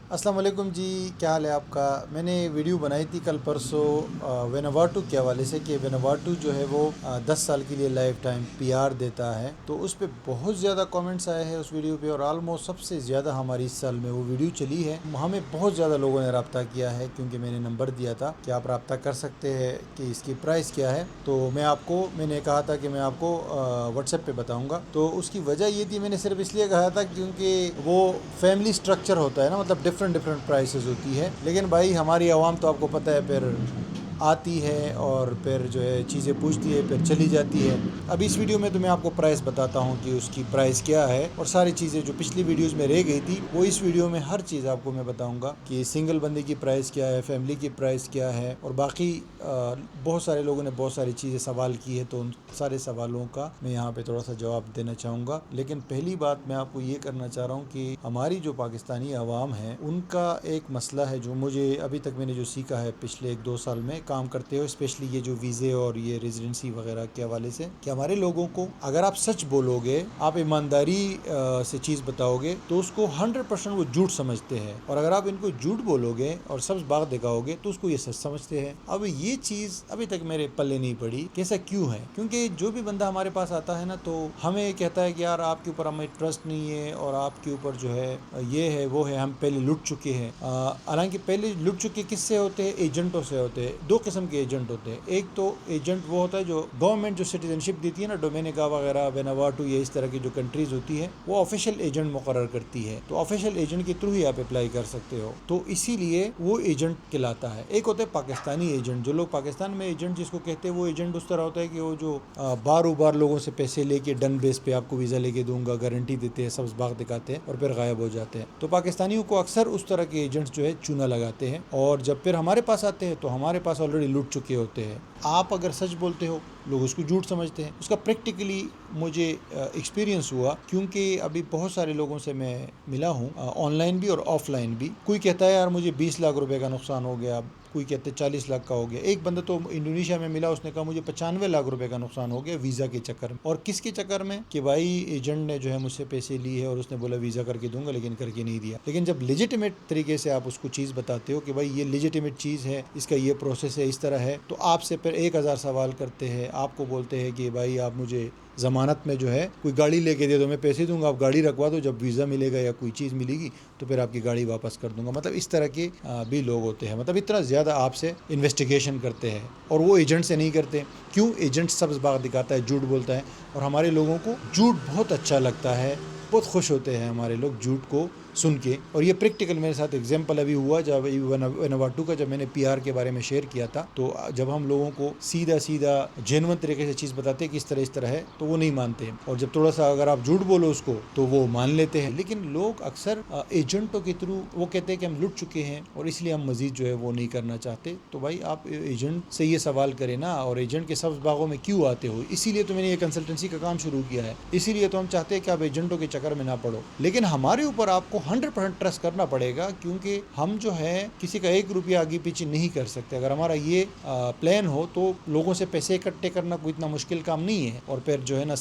अस्सलाम वालेकुम जी, क्या हाल है आपका। मैंने वीडियो बनाई थी कल परसों वेनावाटू के हवाले से कि वेनावाटू जो है वो 10 साल के लिए लाइफ टाइम पीआर देता है। तो उस पर बहुत ज़्यादा कमेंट्स आए हैं उस वीडियो पे, और आलमोस्ट सबसे ज़्यादा हमारी इस साल में वो वीडियो चली है। हमें बहुत ज़्यादा लोगों ने रब्ता किया है क्योंकि मैंने नंबर दिया था कि आप रब्ता कर सकते हैं कि इसकी प्राइस क्या है। तो मैंने कहा था कि मैं आपको व्हाट्सएप पे बताऊंगा। तो उसकी वजह ये थी, मैंने सिर्फ इसलिए कहा था क्योंकि वो फैमिली स्ट्रक्चर होता है ना, मतलब डिफरेंट डिफरेंट प्राइसेस होती है। लेकिन भाई हमारी आवाम तो आपको पता है फिर आती है और फिर जो है चीज़ें पूछती है फिर चली जाती है। अब इस वीडियो में तो मैं आपको प्राइस बताता हूँ कि उसकी प्राइस क्या है, और सारी चीज़ें जो पिछली वीडियोस में रह गई थी वो इस वीडियो में हर चीज़ आपको मैं बताऊँगा कि सिंगल बंदे की प्राइस क्या है, फैमिली की प्राइस क्या है, और बाकी बहुत सारे लोगों ने बहुत सारी चीज़ें सवाल की है, तो उन सारे सवालों का मैं यहाँ पे थोड़ा सा जवाब देना चाहूँगा। लेकिन पहली बात मैं आपको ये करना चाह रहा हूँ कि हमारी जो पाकिस्तानी आवाम है उनका एक मसला है जो मुझे अभी तक मैंने जो सीखा है पिछले 1-2 साल में काम करते हो, स्पेशली ये जो वीज़े और ये रेजिडेंसी वगैरह के हवाले से, कि हमारे लोगों को अगर आप सच बोलोगे, आप ईमानदारी से चीज़ बताओगे, तो उसको 100% वो झूठ समझते हैं, और अगर आप इनको झूठ बोलोगे और सब्ज बाग दिखाओगे तो उसको ये सच समझते हैं। अब ये चीज़ अभी तक मेरे पल्ले नहीं पड़ी कि ऐसा क्यों है, क्योंकि जो भी बंदा हमारे पास आता है ना, तो हमें कहता है कि यार आपके ऊपर हमें ट्रस्ट नहीं है, और आपके ऊपर जो है ये है वो है, हम पहले लुट चुके हैं। हालांकि पहले लुट चुके किससे होते हैं? एजेंटों से होते हैं। दो किस्म के एजेंट होते हैं। एक तो एजेंट वो होता है जो गवर्नमेंट जो सिटीजनशिप देती है ना, डोमिनिका वगैरह, वेनावाटू, ये इस तरह की जो कंट्रीज होती है, वो ऑफिशियल एजेंट मुकर्रर करती है। तो ऑफिशियल एजेंट के थ्रू ही आप अप्लाई कर सकते हो, तो इसीलिए वो एजेंट कहलाता है। एक होता है पाकिस्तानी एजेंट, जो लोग पाकिस्तान में एजेंट जिसको कहते हैं, वो एजेंट उस तरह होता है कि वो जो बार बार लोगों से पैसे लेके डन बेस पे आपको वीज़ा लेके दूंगा, गारंटी देते हैं, सब्ज बाग दिखाते हैं और फिर गायब हो जाते हैं। तो पाकिस्तानियों को अक्सर उस तरह के एजेंट्स जो है चूना लगाते हैं, और जब फिर हमारे पास आते हैं तो हमारे पास ऑलरेडी लूट चुके होते हैं। आप अगर सच बोलते हो, लोग उसको झूठ समझते हैं। उसका प्रैक्टिकली मुझे एक्सपीरियंस हुआ, क्योंकि अभी बहुत सारे लोगों से मैं मिला हूँ, ऑनलाइन भी और ऑफलाइन भी। कोई कहता है यार मुझे 20 लाख रुपए का नुकसान हो गया, कोई कहते 40 लाख का हो गया। एक बंदा तो इंडोनेशिया में मिला, उसने कहा मुझे 95 लाख रुपए का नुकसान हो गया वीज़ा के चक्कर में। और किसके चक्कर में? कि भाई एजेंट ने जो है मुझसे पैसे लिए है और उसने बोला वीज़ा करके दूंगा, लेकिन करके नहीं दिया। लेकिन जब लेजिटिमेट तरीके से आप उसको चीज़ बताते हो कि भाई ये लेजिटिमेट चीज़ है, इसका ये प्रोसेस है, इस तरह है, तो आपसे फिर 1000 सवाल करते हैं। आपको बोलते हैं कि भाई आप मुझे ज़मानत में जो है कोई गाड़ी लेके दे दो, मैं पैसे दूंगा, आप गाड़ी रखवा दो, जब वीज़ा मिलेगा या कोई चीज़ मिलेगी तो फिर आपकी गाड़ी वापस कर दूंगा। मतलब इस तरह के भी लोग होते हैं। मतलब इतना ज़्यादा आपसे इन्वेस्टिगेशन करते हैं, और वो एजेंट से नहीं करते। क्यों? एजेंट सब्ज़ बाग दिखाता है, झूठ बोलता है, और हमारे लोगों को झूठ बहुत अच्छा लगता है। बहुत खुश होते हैं हमारे लोग झूठ को सुन के। और ये प्रैक्टिकल मेरे साथ एग्जाम्पल अभी हुआ, जब वेनावाटू का जब मैंने पीआर के बारे में शेयर किया था, तो जब हम लोगों को सीधा सीधा जेन्युइन तरीके से चीज़ बताते हैं कि इस तरह है, तो वो नहीं मानते, और जब थोड़ा सा अगर आप झूठ बोलो उसको तो वो मान लेते हैं। लेकिन लोग अक्सर एजेंटों के थ्रू वो कहते हैं कि हम लुट चुके हैं और इसलिए हम मजीद जो है वो नहीं करना चाहते। तो भाई आप एजेंट से ये सवाल करें ना, और एजेंट के सब्ज बागों में क्यों आते हो? इसीलिए तो मैंने ये कंसल्टेंसी का काम शुरू किया है, इसीलिए तो हम चाहते हैं कि आप एजेंटों के चक्कर में ना पड़ो। लेकिन हमारे ऊपर आपको 100% ट्रस्ट करना पड़ेगा, क्योंकि हम जो है किसी का 1 रुपया आगे पीछे नहीं कर सकते। अगर हमारा ये प्लान हो तो लोगों से पैसे इकट्ठे करना कोई इतना मुश्किल काम नहीं है, और फिर जो है ना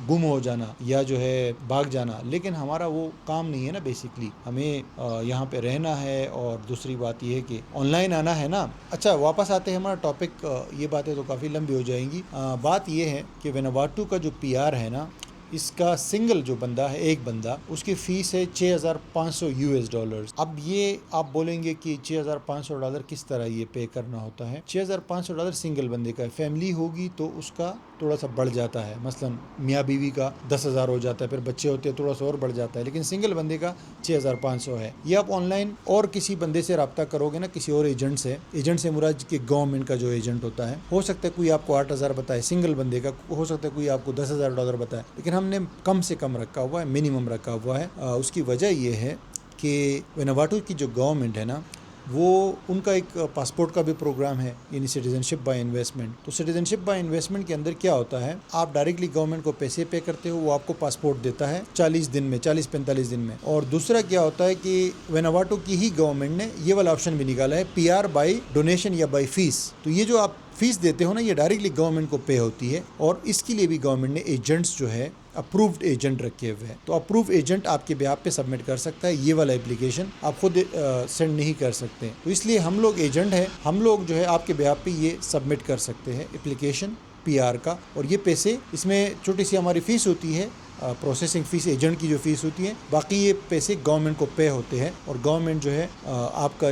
गुम हो जाना या जो है भाग जाना। लेकिन हमारा वो काम नहीं है ना। बेसिकली हमें यहाँ पे रहना है, और दूसरी बात ये है कि ऑनलाइन आना है ना। अच्छा, वापस आते हैं हमारा टॉपिक। ये बातें तो काफ़ी लंबी हो जाएंगी। बात ये है कि वेनावाटू का जो पीआर है ना, इसका सिंगल जो बंदा है, एक बंदा, उसकी फ़ीस है $6500। अब ये आप बोलेंगे कि $6500 किस तरह ये पे करना होता है? $6500 सिंगल बंदे का है। फैमिली होगी तो उसका थोड़ा सा बढ़ जाता है, मसलन मियाँ बीवी का 10,000 हो जाता है, फिर बच्चे होते हैं थोड़ा सा और बढ़ जाता है, लेकिन सिंगल बंदे का 6500 है। ये आप ऑनलाइन और किसी बंदे से रब्ता करोगे ना, किसी और एजेंट से मुराद के गवर्नमेंट का जो एजेंट होता है, हो सकता है कोई आपको 8,000 बताए सिंगल बंदे का, हो सकता है कोई आपको $10,000 बताए, लेकिन हमने कम से कम रखा हुआ है, मिनिमम रखा हुआ है। उसकी वजह यह है कि वेनावाटू की जो गवर्नमेंट है ना, वो उनका एक पासपोर्ट का भी प्रोग्राम है, यानी सिटीजनशिप बाय इन्वेस्टमेंट। तो सिटीजनशिप बाय इन्वेस्टमेंट के अंदर क्या होता है, आप डायरेक्टली गवर्नमेंट को पैसे पे करते हो, वो आपको पासपोर्ट देता है 40 दिन में, 40-45 दिन में। और दूसरा क्या होता है कि वेनावाटू की ही गवर्नमेंट ने ये वाला ऑप्शन भी निकाला है, पीआर बाय डोनेशन या बाय फीस। तो ये जो आप फीस देते हो ना, ये डायरेक्टली गवर्नमेंट को पे होती है, और इसके लिए भी गवर्नमेंट ने एजेंट्स जो है अप्रूव्ड एजेंट रखे हुए हैं। तो अप्रूव एजेंट आपके बिहाफ पे सबमिट कर सकता है ये वाला एप्लीकेशन, आप खुद सेंड नहीं कर सकते। तो इसलिए हम लोग एजेंट हैं, हम लोग जो है आपके बिहाफ पे ये सबमिट कर सकते हैं एप्लीकेशन PR का। और ये पैसे, इसमें छोटी सी हमारी फ़ीस होती है, प्रोसेसिंग फ़ीस, एजेंट की जो फ़ीस होती है, बाकी ये पैसे गवर्नमेंट को पे होते हैं। और गवर्नमेंट जो है आपका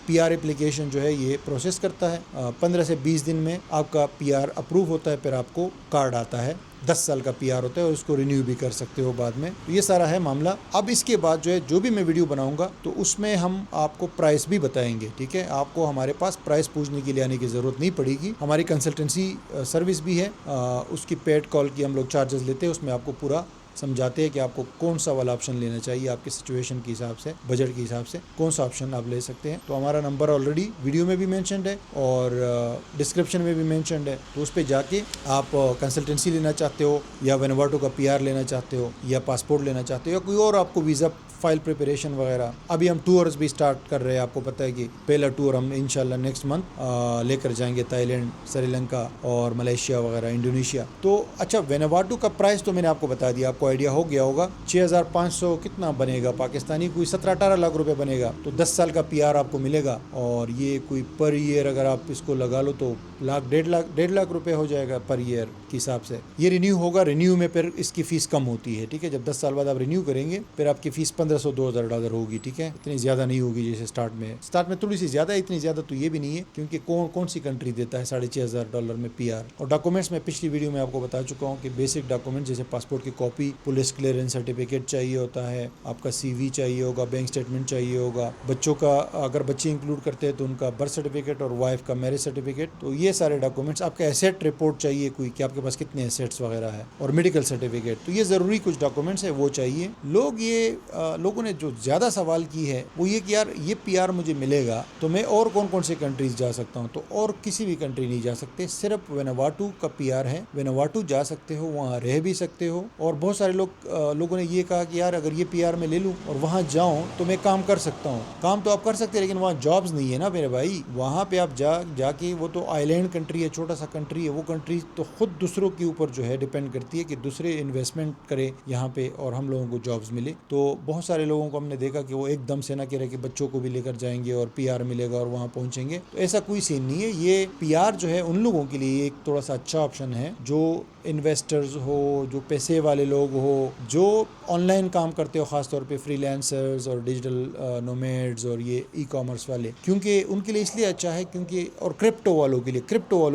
PR एप्लीकेशन जो है ये प्रोसेस करता है, 15 से 20 दिन में आपका PR अप्रूव होता है, फिर आपको कार्ड आता है, 10 साल का PR होता है और उसको रिन्यू भी कर सकते हो बाद में। तो ये सारा है मामला। अब इसके बाद जो है जो भी मैं वीडियो बनाऊंगा तो उसमें हम आपको प्राइस भी बताएंगे, ठीक है। आपको हमारे पास प्राइस पूछने के लिए आने की ज़रूरत नहीं पड़ेगी। हमारी कंसल्टेंसी सर्विस भी है, उसकी पेड कॉल की हम लोग चार्जेस लेते हैं, उसमें आपको पूरा समझाते हैं कि आपको कौन सा वाला ऑप्शन लेना चाहिए, आपके सिचुएशन के हिसाब से, बजट के हिसाब से कौन सा ऑप्शन आप ले सकते हैं। तो हमारा नंबर ऑलरेडी वीडियो में भी मेंशन्ड है और डिस्क्रिप्शन में भी मेंशन्ड है। तो उस पर जाके आप कंसल्टेंसी लेना चाहते हो या वेनोवाटो का PR लेना चाहते हो या पासपोर्ट लेना चाहते हो या कोई और आपको वीज़ा फाइल प्रिपरेशन वगैरह। अभी हम टूर्स भी स्टार्ट कर रहे हैं, आपको पता है कि पहला टूर हम इंशाल्लाह नेक्स्ट मंथ लेकर जाएंगे थाईलैंड, श्रीलंका और मलेशिया वगैरह, इंडोनेशिया। तो अच्छा, वेनोवाटो का प्राइस तो मैंने आपको बता दिया, आपको आइडिया हो गया होगा। 6500 कितना बनेगा पाकिस्तानी, कोई 17-18 लाख रुपए बनेगा। तो 10 साल का PR आपको मिलेगा और ये कोई पर ईयर अगर आप इसको लगा लो तो डेढ़ लाख रुपए हो जाएगा पर ईयर के हिसाब से। ये रिन्यू होगा, रिन्यू में फिर इसकी फ़ीस कम होती है, ठीक है। जब 10 साल बाद आप रिन्यू करेंगे फिर आपकी फ़ीस 1500-2000 डॉलर होगी, ठीक है। इतनी ज़्यादा नहीं होगी जैसे स्टार्ट में थोड़ी सी ज़्यादा है, इतनी ज़्यादा तो ये भी नहीं है, क्योंकि कौन सी कंट्री देता है $6500 में PR। और डॉक्यूमेंट्स में पिछली वीडियो में आपको बता चुका हूँ कि बेसिक डॉक्यूमेंट जैसे पासपोर्ट की कॉपी, पुलिस क्लियरेंस सर्टिफिकेट चाहिए होता है, आपका CV चाहिए होगा, बैंक स्टेटमेंट चाहिए होगा, बच्चों का अगर बच्चे इंक्लूड करते हैं तो उनका बर्थ सर्टिफिकेट और वाइफ का मैरिज सर्टिफिकेट। तो ये सारे डॉक्यूमेंट्स, आपका एसेट रिपोर्ट चाहिए कोई कि आपके पास कितने एसेट्स वगैरह है, और मेडिकल सर्टिफिकेट। तो ये ज़रूरी कुछ डॉक्यूमेंट्स है, वो चाहिए। लोगों ने जो ज़्यादा सवाल की है वो ये कि यार ये PR मुझे मिलेगा तो मैं और कौन से कंट्रीज जा सकता हूँ। तो और किसी भी कंट्री नहीं जा सकते, सिर्फ वेनोवाटो का PR है, वेनोवाटो जा सकते हो, वहाँ रह भी सकते हो। और बहुत सारे लोगों ने ये कहा कि यार अगर ये PR मैं ले लूँ और वहाँ जाऊँ तो मैं काम कर सकता हूँ। काम तो आप कर सकते हैं लेकिन वहाँ जॉब्स नहीं है ना मेरे भाई। वहाँ पे आप जाके, वो तो आइलैंड कंट्री है, छोटा सा कंट्री है, वो कंट्री तो खुद दूसरों के ऊपर जो है डिपेंड करती है कि दूसरे इन्वेस्टमेंट करे यहाँ पे और हम लोगों को जॉब्स मिले। तो बहुत सारे लोगों को हमने देखा कि वो एकदम से ना कह रहे कि बच्चों को भी लेकर जाएंगे और PR मिलेगा और वहाँ पहुँचेंगे, तो ऐसा कोई सीन नहीं है। ये PR जो है उन लोगों के लिए एक थोड़ा सा अच्छा ऑप्शन है जो इन्वेस्टर्स हो, जो पैसे वाले लोग हो, जो ऑनलाइन काम करते हो, ख़ासतौर पे फ्रीलांसर्स और डिजिटल नोमैड्स और ये ई-कॉमर्स वाले, क्योंकि उनके लिए इसलिए अच्छा है क्योंकि, और क्रिप्टो वालों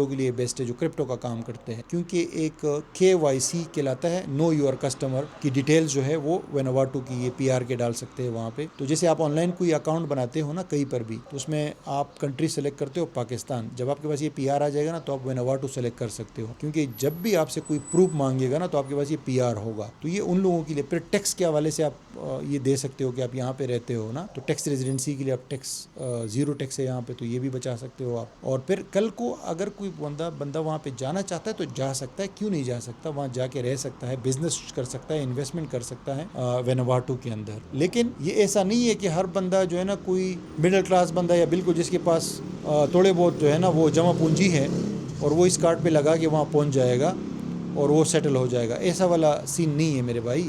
के लिए बेस्ट है जो क्रिप्टो का काम करते हैं, क्योंकि एक KYC कहलाता है, नो योर कस्टमर की डिटेल्स जो है वो वेनोवाटो की ये PR के डाल सकते हैं वहाँ पे। तो जैसे आप ऑनलाइन कोई अकाउंट बनाते हो ना कहीं पर भी, तो उसमें आप कंट्री सेलेक्ट करते हो पाकिस्तान, जब आपके पास ये PR आ जाएगा ना तो आप वेनोवाटो सेलेक्ट कर सकते हो, क्योंकि जब भी आपसे कोई प्रूफ मांगेगा ना तो आपके पास ये PR होगा। तो ये उन लोगों के लिए, फिर टैक्स के हवाले से आप ये दे सकते हो कि आप यहाँ पे रहते हो ना, तो टैक्स रेजिडेंसी के लिए आप टैक्स 0 टैक्स है यहाँ पे, तो ये भी बचा सकते हो आप। और फिर कल को अगर कोई बंदा वहाँ पे जाना चाहता है तो जा सकता है, क्यों नहीं जा सकता, वहाँ जाके रह सकता है, बिजनेस कर सकता है, इन्वेस्टमेंट कर सकता है वेनोवाटो के अंदर। लेकिन ये ऐसा नहीं है कि हर बंदा जो है ना, कोई मिडिल क्लास बंदा या बिल्कुल जिसके पास थोड़े बहुत जो है ना वो जमा पूंजी है और वो इस कार्ड पे लगा के वहाँ पहुँच जाएगा और वो सेटल हो जाएगा, ऐसा वाला सीन नहीं है मेरे भाई।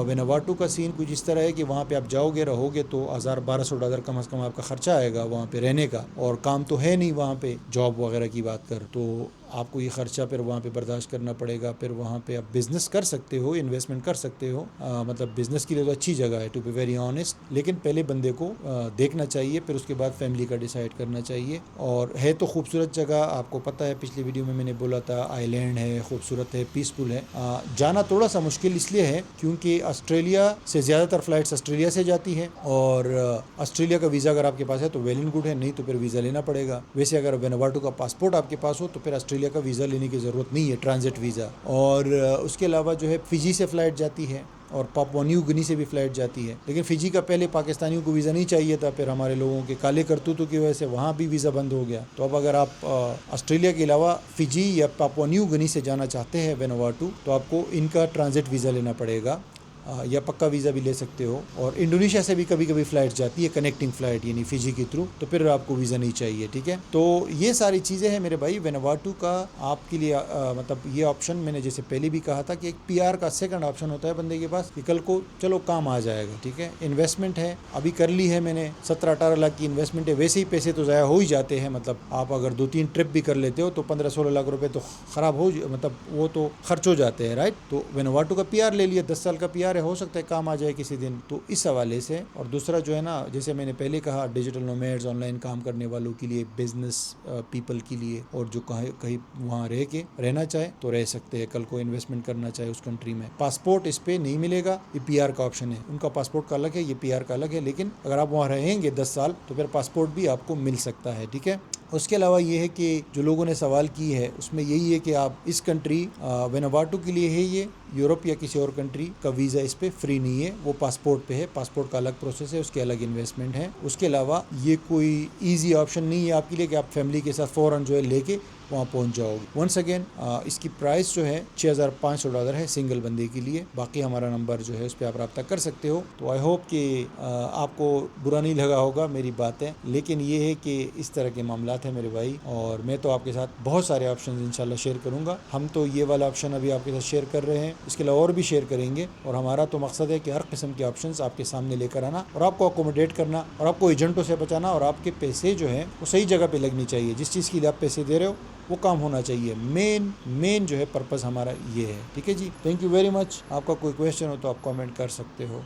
वेनोवाटो का सीन कुछ इस तरह है कि वहाँ पे आप जाओगे, रहोगे तो $1000-1200 कम से कम आपका खर्चा आएगा वहाँ पे रहने का, और काम तो है नहीं वहाँ पे, जॉब वगैरह की बात कर तो आपको ये खर्चा फिर वहाँ पे बर्दाश्त करना पड़ेगा। फिर वहाँ पे आप बिज़नेस कर सकते हो, इन्वेस्टमेंट कर सकते हो, मतलब बिज़नेस के लिए तो अच्छी जगह है टू बी वेरी ऑनेस्ट, लेकिन पहले बंदे को देखना चाहिए, फिर उसके बाद फैमिली का डिसाइड करना चाहिए। और है तो खूबसूरत जगह, आपको पता है पिछली वीडियो में मैंने बोला था, आइलैंड है, खूबसूरत है, पीसफुल है। जाना थोड़ा सा मुश्किल इसलिए है क्योंकि ऑस्ट्रेलिया से ज़्यादातर फ़्लाइट्स ऑस्ट्रेलिया से जाती है, और ऑस्ट्रेलिया का वीज़ा अगर आपके पास है तो वेल एंड गुड है, नहीं तो फिर वीज़ा लेना पड़ेगा। वैसे अगर वेनोवाटो का पासपोर्ट आपके पास हो तो फिर ऑस्ट्रेलिया का वीज़ा लेने की ज़रूरत नहीं है, ट्रांजिट वीज़ा। और उसके अलावा जो है फिजी से फ़्लाइट जाती है और पापुआ न्यू गिनी से भी फ़्लाइट जाती है, लेकिन फिजी का पहले पाकिस्तानियों को वीज़ा नहीं चाहिए था, फिर हमारे लोगों के काले करतूतों की वजह से वहाँ भी वीज़ा बंद हो गया। तो अब अगर आप ऑस्ट्रेलिया के अलावा फिजी या पापुआ न्यू गिनी से जाना चाहते हैं वेनोवाटो, तो आपको इनका ट्रांजिट वीज़ा लेना पड़ेगा। या पक्का वीज़ा भी ले सकते हो। और इंडोनेशिया से भी कभी कभी फ़्लाइट जाती है, कनेक्टिंग फ़्लाइट यानी फ़िजी के थ्रू, तो फिर आपको वीज़ा नहीं चाहिए। ठीक है, तो ये सारी चीज़ें हैं मेरे भाई वेनुआटू का आपके लिए। मतलब ये ऑप्शन मैंने जैसे पहले भी कहा था कि एक पीआर का सेकंड ऑप्शन होता है बंदे के पास कि कल को चलो काम आ जाएगा। ठीक है, इन्वेस्टमेंट है, अभी कर ली है मैंने, 17-18 लाख की इन्वेस्टमेंट है। वैसे ही पैसे तो ज़ाया हो ही जाते हैं, मतलब आप अगर 2-3 ट्रिप भी कर लेते हो तो 15-16 लाख रुपए तो ख़राब हो, मतलब वो तो खर्च हो जाते हैं, राइट। तो वेनुआटू का पीआर ले लिया, 10 साल का पीआर है, हो सकता है काम आ जाए किसी दिन, तो इस हवाले से। और दूसरा जो है ना, जैसे मैंने पहले कहा, डिजिटल नोमैड्स, ऑनलाइन काम करने वालों के लिए, बिजनेस पीपल के लिए, और जो कहीं वहाँ रह के रहना चाहे तो रह सकते हैं, कल को इन्वेस्टमेंट करना चाहे उस कंट्री में। पासपोर्ट इस पे नहीं मिलेगा, ये पीआर का ऑप्शन है। उनका पासपोर्ट का अलग है, ये पीआर का अलग है, लेकिन अगर आप वहाँ रहेंगे 10 साल तो फिर पासपोर्ट भी आपको मिल सकता है। ठीक है, उसके अलावा ये है कि जो लोगों ने सवाल की है उसमें यही है कि आप इस कंट्री वेनुआटू के लिए है, ये यूरोप या किसी और कंट्री का वीज़ा इस पे फ्री नहीं है, वो पासपोर्ट पे है। पासपोर्ट का अलग प्रोसेस है, उसके अलग इन्वेस्टमेंट है। उसके अलावा ये कोई ईजी ऑप्शन नहीं है आपके लिए कि आप फैमिली के साथ फ़ौरन जो है लेके वहाँ पहुँच जाओगे। वंस अगेन इसकी प्राइस जो है $6,500 है सिंगल बंदे के लिए। बाकी हमारा नंबर जो है उस पर आप रब्ता कर सकते हो। तो आई होप कि आपको बुरा नहीं लगा होगा मेरी बातें, लेकिन ये है कि इस तरह के मामला है मेरे भाई, और मैं तो आपके साथ बहुत सारे ऑप्शन इंशाल्लाह शेयर करूंगा। हम तो ये वाला ऑप्शन अभी आपके साथ शेयर कर रहे हैं, इसके अलावा और भी शेयर करेंगे, और हमारा तो मकसद है कि हर किस्म के ऑप्शंस आपके सामने लेकर आना और आपको अकोमोडेट करना और आपको एजेंटों से बचाना, और आपके पैसे जो हैं वो सही जगह पे लगनी चाहिए। जिस चीज़ के लिए आप पैसे दे रहे हो वो काम होना चाहिए। मेन जो है पर्पस हमारा ये है। ठीक है जी, थैंक यू वेरी मच। आपका कोई क्वेश्चन हो तो आप कमेंट कर सकते हो।